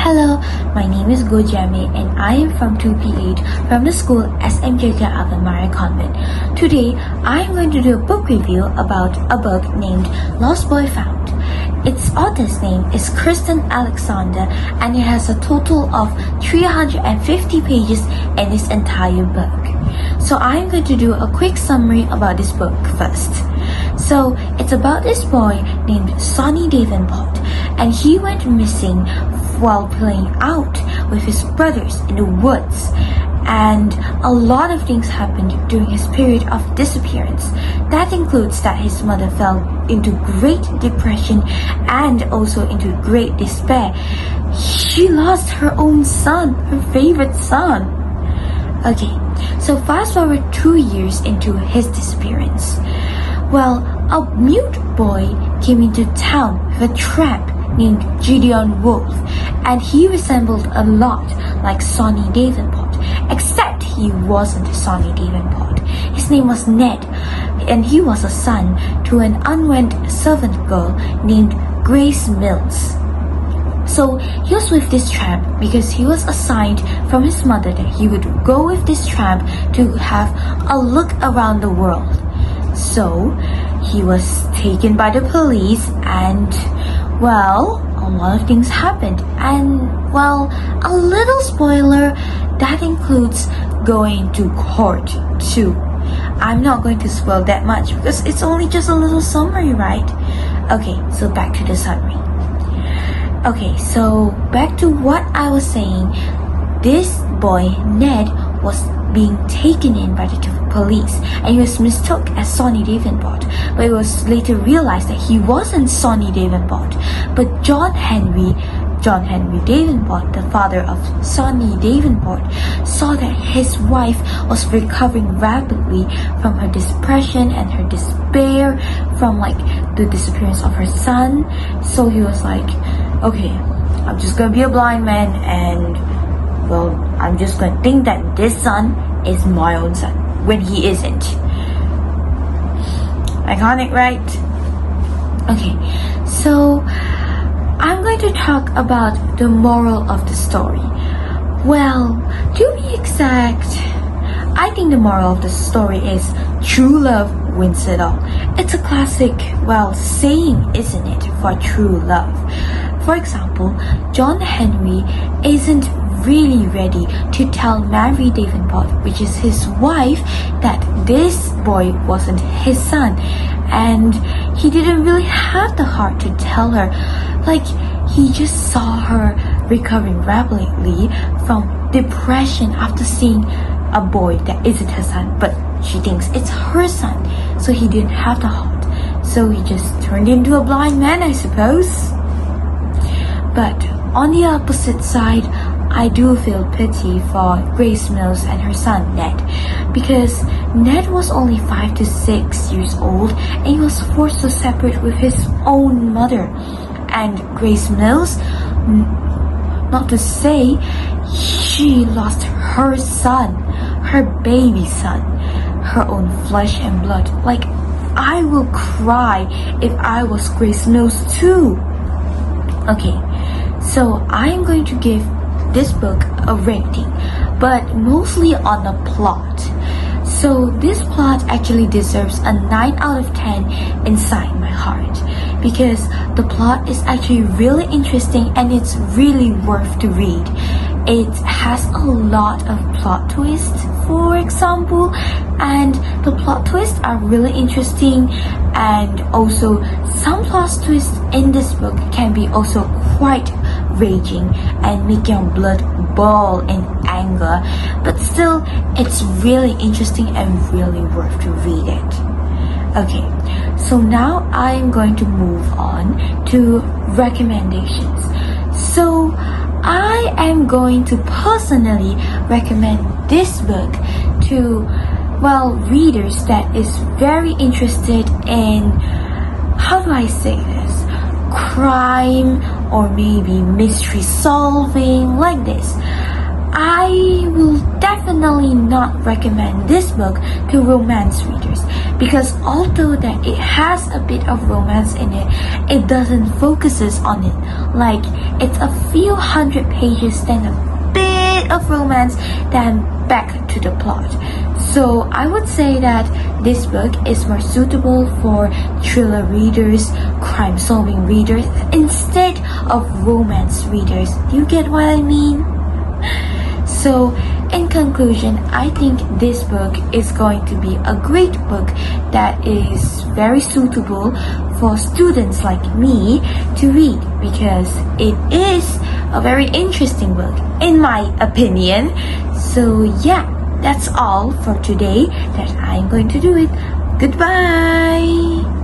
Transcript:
Hello, my name is Goh Jia May and I am from 2P8 from the school SMJK of the CONVENT. Today, I am going to do a book review about a book named Lost Boy Found. Its author's name is Kristen Alexander and it has a total of 350 pages in this entire book. So I am going to do a quick summary about this book first. So it's about this boy named Sonny Davenport, and he went missing while playing out with his brothers in the woods, and a lot of things happened during his period of disappearance. That includes that his mother fell into great depression and also into great despair. She lost her own son, her favorite son. Okay, so fast forward 2 years into his disappearance. Well, a mute boy came into town with a tramp named Gideon Wolf, and he resembled a lot like Sonny Davenport, except he wasn't Sonny Davenport. His name was Ned, and he was a son to an unwed servant girl named Grace Mills. So he was with this tramp because he was assigned from his mother that he would go with this tramp to have a look around the world. So he was taken by the police, and well, a lot of things happened, and well, a little spoiler, that includes going to court too. I'm not going to spoil that much because it's only just a little summary, right? Okay, so back to the summary. Okay, so back to what I was saying. This boy, Ned, was being taken in by the police, and he was mistook as Sonny Davenport, but it was later realized that he wasn't Sonny Davenport, but John Henry Davenport, the father of Sonny Davenport, saw that his wife was recovering rapidly from her depression and her despair from the disappearance of her son. So he was like, okay, I'm just gonna be a blind man, and well, I'm just gonna think that this son is my own son when he isn't. Iconic, right? Okay, so I'm going to talk about the moral of the story. Well, to be exact, I think the moral of the story is true love wins it all. It's a classic, saying, isn't it, for true love. For example, John Henry isn't really ready to tell Mary Davenport, which is his wife, that this boy wasn't his son, and he didn't really have the heart to tell her. He just saw her recovering rapidly from depression after seeing a boy that isn't her son, but she thinks it's her son, so he didn't have the heart, so he just turned into a blind man, I suppose. But on the opposite side, I do feel pity for Grace Mills and her son Ned, because Ned was only 5 to 6 years old and he was forced to separate with his own mother. And Grace Mills, not to say, she lost her son, her baby son, her own flesh and blood. I will cry if I was Grace Mills too. Okay, so I am going to give this book a rating, but mostly on the plot. So this plot actually deserves a 9 out of 10 inside my heart, because the plot is actually really interesting and it's really worth to read. It has a lot of plot twists, for example, and the plot twists are really interesting, and also some plot twists in this book can be also quite raging and make your blood boil in anger, but still it's really interesting and really worth to read it. Okay, so now I'm going to move on to recommendations. So I am going to personally recommend this book to readers that is very interested in, how do I say this, crime or maybe mystery solving, like this. I will definitely not recommend this book to romance readers, because although that it has a bit of romance in it, it doesn't focuses on it. Like, it's a few hundred pages, then a bit of romance, then back to the plot. So I would say that this book is more suitable for thriller readers, crime solving readers, instead of romance readers. Do you get what I mean? So in conclusion, I think this book is going to be a great book that is very suitable for students like me to read, because it is a very interesting book in my opinion. So yeah, that's all for today that I'm going to do it. Goodbye!